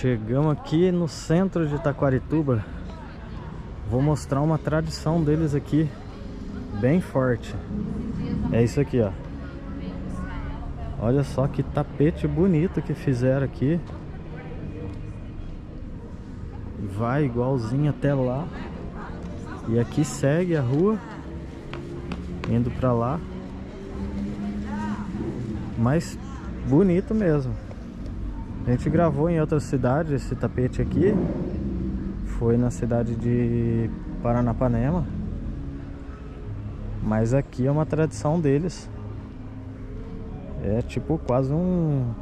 Chegamos aqui no centro de Taquarituba. Vou mostrar uma tradição deles aqui, bem forte. É isso aqui, ó. Olha só que tapete bonito que fizeram aqui. Vai igualzinho até lá. E aqui segue a rua, indo pra lá. Mas bonito mesmo. A gente gravou em outra cidade esse tapete aqui. Foi na cidade de Paranapanema. Mas aqui é uma tradição deles. É tipo quase um...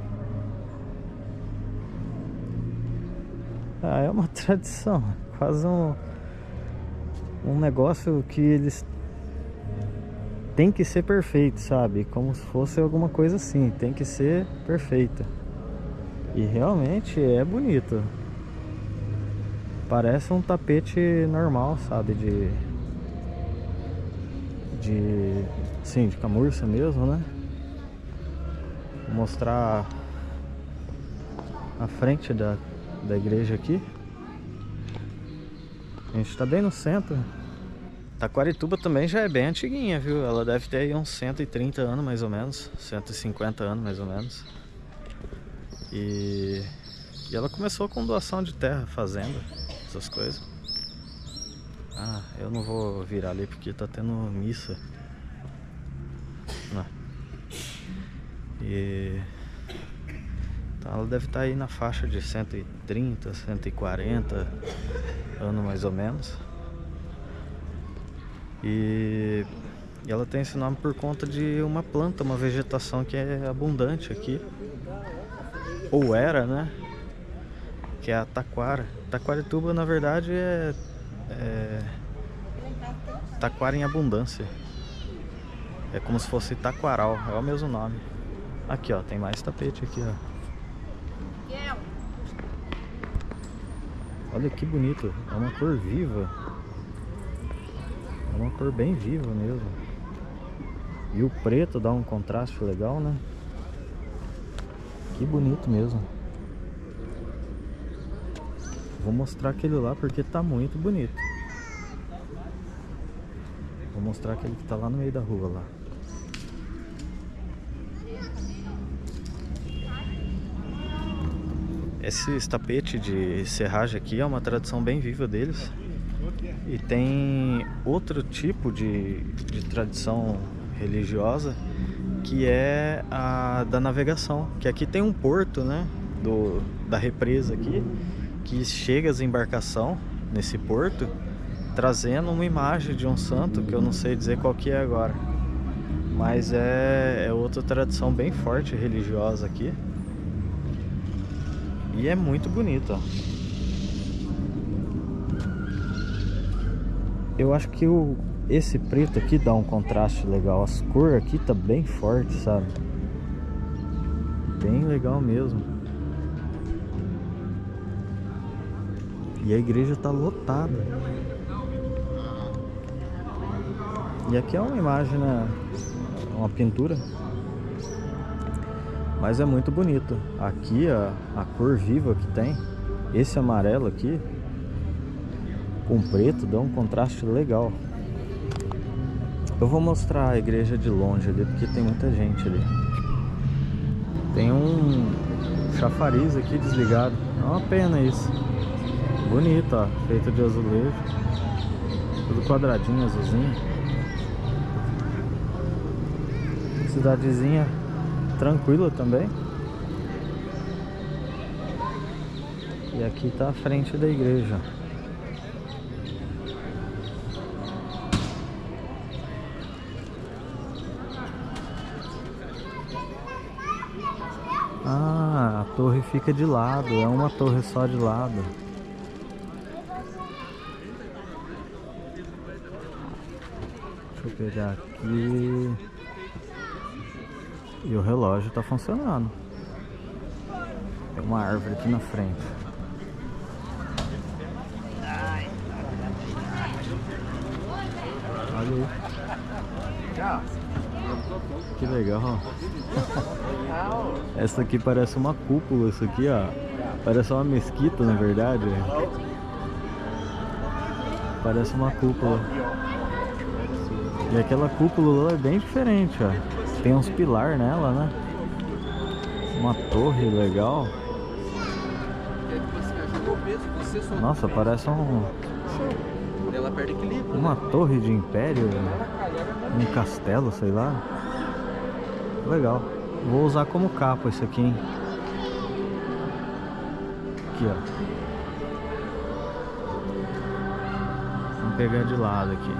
é uma tradição. Quase um negócio que eles tem que ser perfeito, sabe? Como se fosse alguma coisa assim. Tem que ser perfeita. E realmente é bonito. Parece um tapete normal, sabe? Sim, de camurça mesmo, né? Vou mostrar a frente da igreja aqui. A gente tá bem no centro. Taquarituba também já é bem antiguinha, viu? Ela deve ter aí uns 130 anos mais ou menos, 150 anos mais ou menos. E ela começou com doação de terra, fazenda, essas coisas. Ah, eu não vou virar ali porque tá tendo missa. Não. E então ela deve estar aí na faixa de 130, 140 anos mais ou menos. E ela tem esse nome por conta de uma planta, uma vegetação que é abundante aqui. Ou era, né? Que é a taquara. Taquarituba, na verdade, é taquara em abundância. É como se fosse taquaral, é o mesmo nome. Aqui, ó, tem mais tapete aqui, ó. Olha que bonito, é uma cor viva. É uma cor bem viva mesmo. E o preto dá um contraste legal, né? Que bonito mesmo. Vou mostrar aquele lá porque tá muito bonito. Vou mostrar aquele que tá lá no meio da rua lá. Esse tapete de serragem aqui é uma tradição bem viva deles. E tem outro tipo de tradição religiosa, que é a da navegação. Que aqui tem um porto, né, da represa aqui, que chega as embarcações nesse porto, trazendo uma imagem de um santo, que eu não sei dizer qual que é agora. Mas é outra tradição bem forte religiosa aqui. E é muito bonito, ó. Eu acho que esse preto aqui dá um contraste legal. As cores aqui tá bem forte, sabe? Bem legal mesmo. E a igreja tá lotada. E aqui é uma imagem, né? Uma pintura. Mas é muito bonito. Aqui a cor viva que tem. Esse amarelo aqui com preto dá um contraste legal. Eu vou mostrar a igreja de longe ali, porque tem muita gente ali. Tem um chafariz aqui desligado. É uma pena isso. Bonito, ó. Feito de azulejo. Tudo quadradinho, azulzinho. Cidadezinha tranquila também. E aqui tá a frente da igreja. Ah, a torre fica de lado, é uma torre só de lado. Deixa eu pegar aqui. E o relógio tá funcionando. Tem uma árvore aqui na frente. Olha aí. Que legal. Essa aqui parece uma cúpula, isso aqui, ó. Parece uma mesquita, na verdade. Parece uma cúpula. E aquela cúpula lá é bem diferente, ó. Tem uns pilares nela, né? Uma torre legal. Nossa, parece uma torre de império. Um castelo, sei lá. Legal. Vou usar como capa isso aqui, hein? Aqui, ó. Vamos pegar de lado aqui.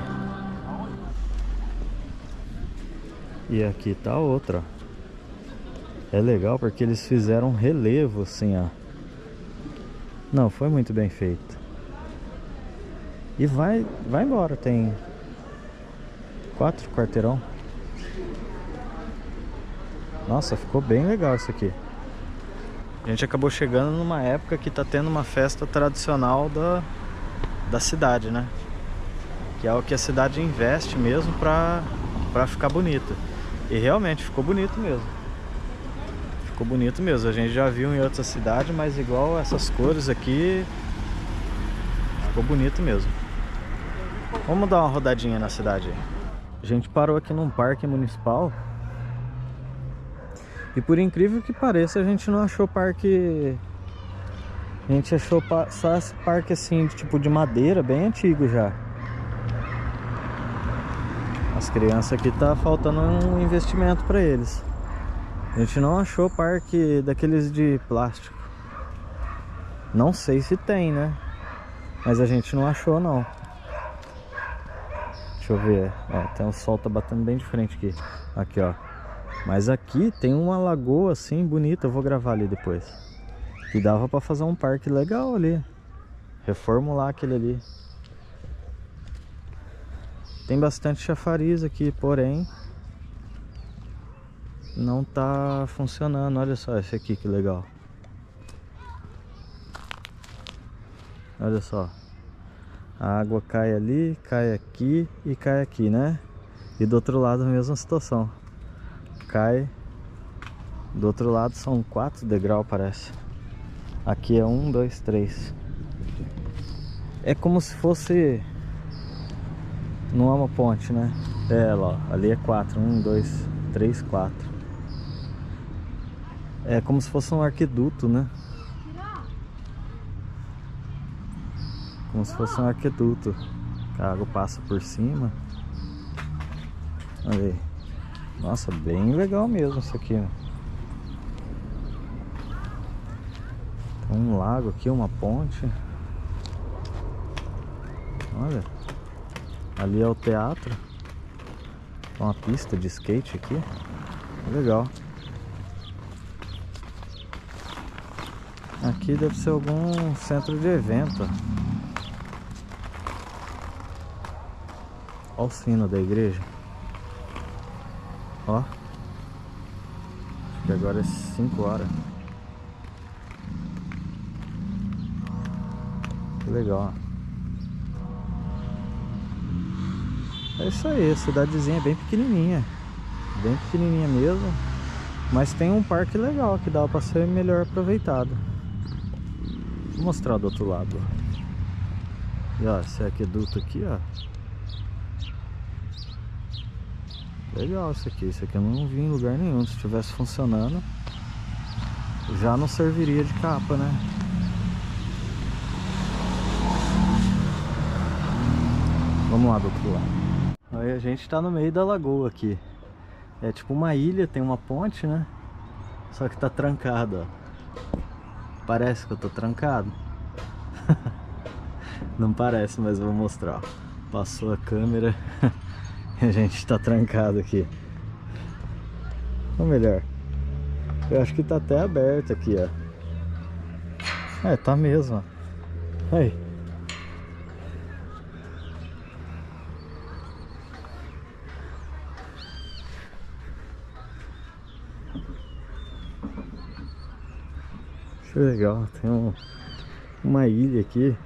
E aqui tá outra, ó. É legal porque eles fizeram um relevo assim, ó. Não, foi muito bem feito. E vai embora, tem 4 quarteirão. Nossa, ficou bem legal isso aqui. A gente acabou chegando numa época que tá tendo uma festa tradicional da cidade, né? Que é o que a cidade investe mesmo pra ficar bonita. E realmente ficou bonito mesmo. Ficou bonito mesmo. A gente já viu em outras cidades, mas igual essas cores aqui, ficou bonito mesmo. Vamos dar uma rodadinha na cidade. A gente parou aqui num parque municipal. E por incrível que pareça, a gente não achou parque... A gente achou só esse parque assim, tipo de madeira, bem antigo já. As crianças aqui tá faltando um investimento para eles. A gente não achou parque daqueles de plástico. Não sei se tem, né? Mas a gente não achou, não. Deixa eu ver. Ó, tem o sol tá batendo bem de frente aqui. Aqui, ó. Mas aqui tem uma lagoa assim bonita. Eu vou gravar ali depois. Que dava pra fazer um parque legal ali. Reformular aquele ali. Tem bastante chafariz aqui, porém não tá funcionando. Olha só esse aqui, que legal. Olha só. A água cai ali, cai aqui e cai aqui, né? E do outro lado a mesma situação. Cai. Do outro lado são 4 degraus, parece. Aqui é 1, 2, 3. É como se fosse... Não é uma ponte, né? É, lá, ali é 4. 1, 2, 3, 4. É como se fosse um arquiduto, né? Como se fosse um arquiduto. A água passa por cima. Olha aí. Nossa, bem legal mesmo isso aqui, né? Tem um lago aqui, uma ponte. Olha. Ali é o teatro. Tem uma pista de skate aqui. Legal. Aqui deve ser algum centro de evento. Olha o sino da igreja. Ó. Acho que agora é 5 horas. Que legal. É isso aí, a cidadezinha é bem pequenininha. Bem pequenininha mesmo. Mas tem um parque legal que dá pra ser melhor aproveitado. Vou mostrar do outro lado. E ó, esse aqueduto aqui, ó. Legal isso aqui. Isso aqui eu não vi em lugar nenhum. Se estivesse funcionando, já não serviria de capa, né? Vamos lá do outro lado. Aí a gente tá no meio da lagoa aqui. É tipo uma ilha, tem uma ponte, né? Só que tá trancado, ó. Parece que eu tô trancado. Não parece, mas eu vou mostrar, ó. Passou a câmera e a gente tá trancado aqui. Ou melhor, eu acho que tá até aberto aqui, ó. É, tá mesmo, ó. Aí. Que legal, tem uma ilha aqui.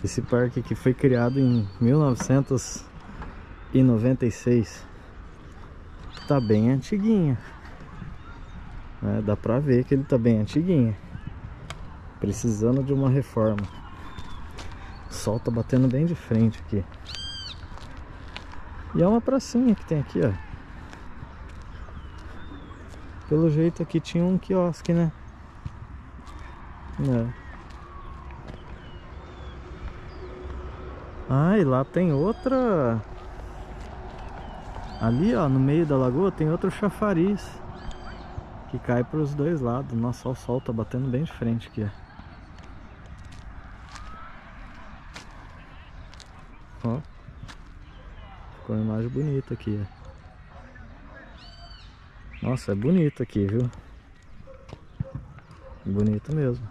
Esse parque aqui foi criado em 1996. Tá bem antiguinho, né? Dá pra ver que ele tá bem antiguinho. precisando de uma reforma. O sol tá batendo bem de frente aqui. E é uma pracinha que tem aqui, ó. Pelo jeito aqui tinha um quiosque, né? Ah, e lá tem outra. Ali, ó, no meio da lagoa tem outro chafariz que cai para os dois lados. Nossa, ó, o sol tá batendo bem de frente aqui, ó. Ficou uma imagem bonita aqui, ó. Nossa, é bonito aqui, viu? Bonito mesmo.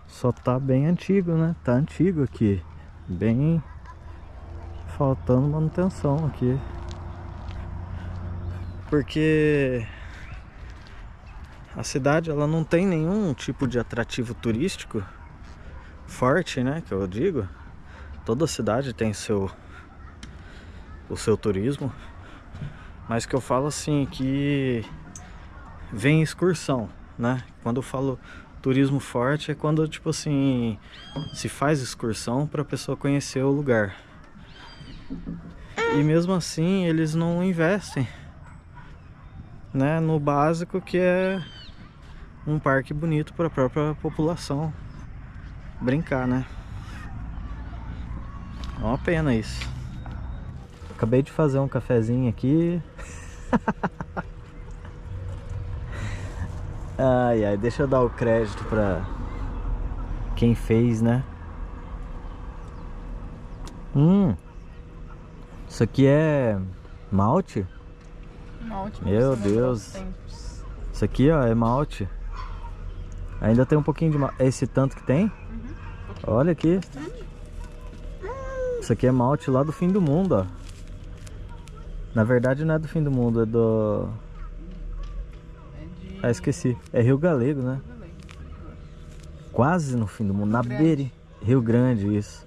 Só tá bem antigo, né? Tá antigo aqui. Bem faltando manutenção aqui. Porque a cidade, ela não tem nenhum tipo de atrativo turístico forte, né? Que eu digo. Toda cidade tem o seu turismo. Mas que eu falo assim, que vem excursão, né? Quando eu falo turismo forte é quando, tipo assim, se faz excursão para a pessoa conhecer o lugar. E mesmo assim eles não investem, né, no básico, que é um parque bonito para a própria população brincar, né? É uma pena isso. Acabei de fazer um cafezinho aqui. Ai, ai, deixa eu dar o crédito pra quem fez, né? Isso aqui é malte? Malte. Meu Deus. Isso aqui, ó, é malte. Ainda tem um pouquinho de malte. É esse tanto que tem? Olha aqui. Isso aqui é malte lá do fim do mundo, ó. Na verdade não é do fim do mundo, é do... Ah, esqueci. É Rio Galego, né? Quase no fim do mundo. Na beira. Rio Grande, isso.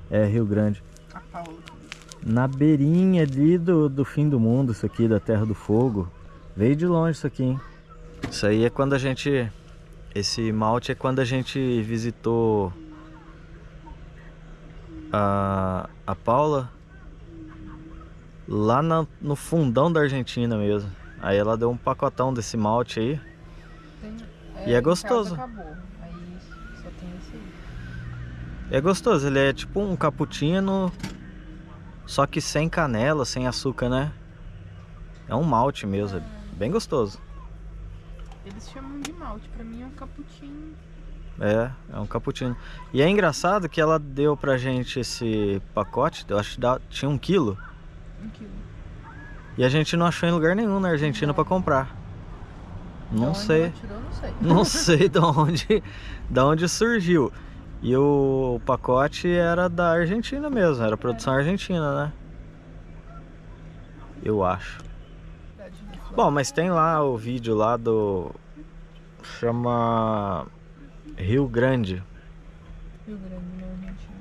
É, Rio Grande. Na beirinha ali do fim do mundo, isso aqui, da Terra do Fogo. Veio de longe isso aqui, hein? Isso aí é quando a gente... Esse malte é quando a gente visitou a Paula lá no fundão da Argentina mesmo. Aí ela deu um pacotão desse malte aí. E é gostoso. Acabou. Aí só tem esse aí. É gostoso, ele é tipo um cappuccino, só que sem canela, sem açúcar, né? É um malte mesmo, é bem gostoso. Eles chamam de malte, pra mim é um cappuccino. É um cappuccino. E é engraçado que ela deu pra gente esse pacote, eu acho que tinha 1 quilo. 1 quilo. E a gente não achou em lugar nenhum na Argentina pra comprar. Não sei. Ela tirou, não sei. Não sei de onde surgiu. E o pacote era da Argentina mesmo, era produção argentina, né? Eu acho. Bom, mas tem lá o vídeo lá do... Chama... Rio Grande. Rio Grande, na Argentina.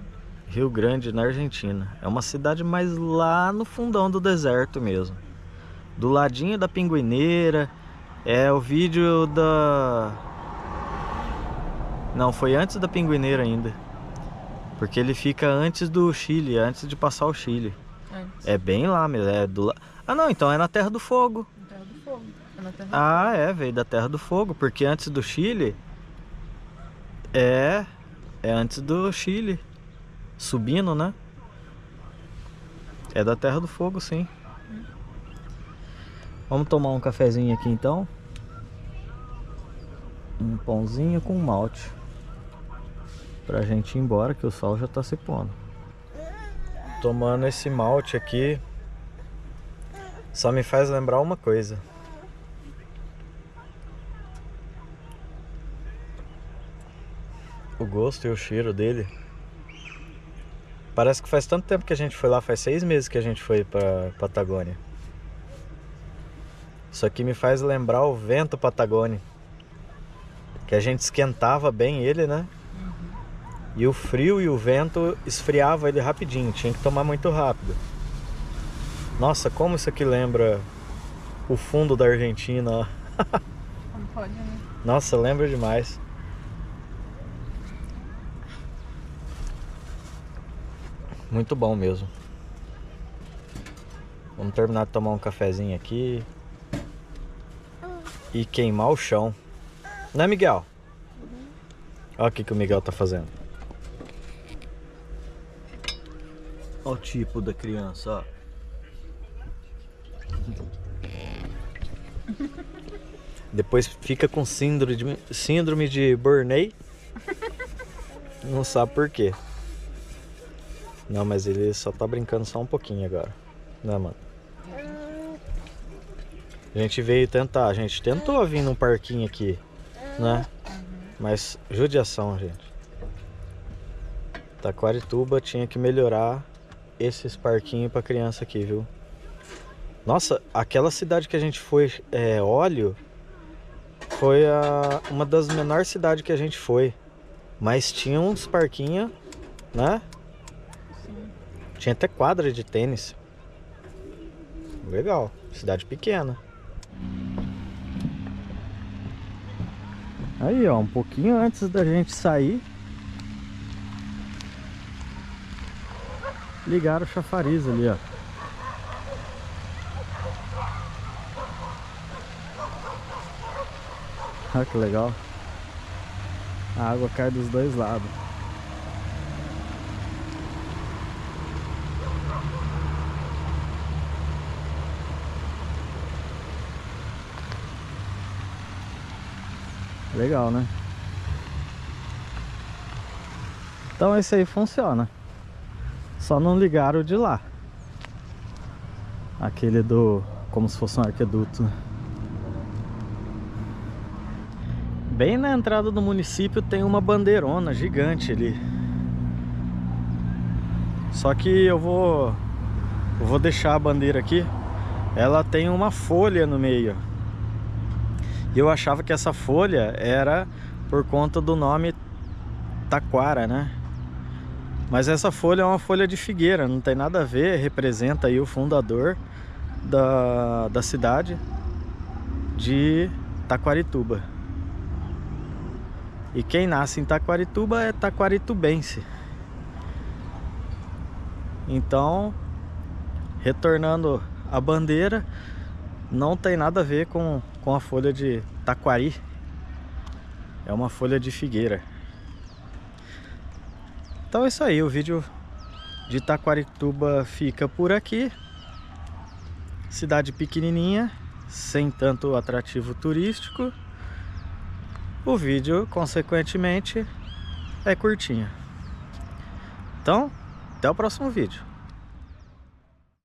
Rio Grande, na Argentina. É uma cidade mais lá no fundão do deserto mesmo. Do ladinho da Pinguineira. É o vídeo da... Não, foi antes da Pinguineira ainda. Porque ele fica antes do Chile, antes de passar o Chile. Antes. É bem lá mesmo, é do la... Ah não, então é na Terra do Fogo. Na Terra do Fogo. É na Terra do Ah, é, veio da Terra do Fogo, porque antes do Chile... É antes do Chile. Subindo, né? É da Terra do Fogo, sim. Vamos tomar um cafezinho aqui então. Um pãozinho com malte. Pra gente ir embora, que o sol já tá se pondo. Tomando esse malte aqui, só me faz lembrar uma coisa. O gosto e o cheiro dele. Parece que faz tanto tempo que a gente foi lá, faz 6 meses que a gente foi pra Patagônia. Isso aqui me faz lembrar o vento patagônico. Que a gente esquentava bem ele, né? E o frio e o vento esfriava ele rapidinho, tinha que tomar muito rápido. Nossa, como isso aqui lembra o fundo da Argentina, ó. Não pode, né? Nossa, lembra demais. Muito bom mesmo. Vamos terminar de tomar um cafezinho aqui e queimar o chão. Né, Miguel? Olha o que o Miguel tá fazendo. Olha o tipo da criança, ó. Depois fica com síndrome de Burney. Não sabe por quê. Não, mas ele só tá brincando só um pouquinho agora. Né, mano? A gente veio tentar. A gente tentou vir num parquinho aqui, né? Mas judiação, gente. Taquarituba tinha que melhorar esses parquinhos pra criança aqui, viu? Nossa, aquela cidade que a gente foi, Óleo, foi uma das menores cidades que a gente foi. Mas tinha uns parquinhos, né? Sim. Tinha até quadra de tênis. Legal, cidade pequena. Aí, ó, um pouquinho antes da gente sair, ligaram o chafariz ali, ó. Olha que legal. A água cai dos dois lados. Legal, né? Então esse aí funciona. Só não ligaram o de lá. Aquele como se fosse um arqueduto. Bem na entrada do município tem uma bandeirona gigante ali. Só que eu vou deixar a bandeira aqui. Ela tem uma folha no meio. E eu achava que essa folha era por conta do nome Taquara, né? Mas essa folha é uma folha de figueira, não tem nada a ver, representa aí o fundador da cidade de Taquarituba. E quem nasce em Taquarituba é taquaritubense. Então, retornando a bandeira, não tem nada a ver com a folha de taquari. É uma folha de figueira. Então é isso aí, o vídeo de Taquarituba fica por aqui. Cidade pequenininha, sem tanto atrativo turístico. O vídeo, consequentemente, é curtinho. Então, até o próximo vídeo.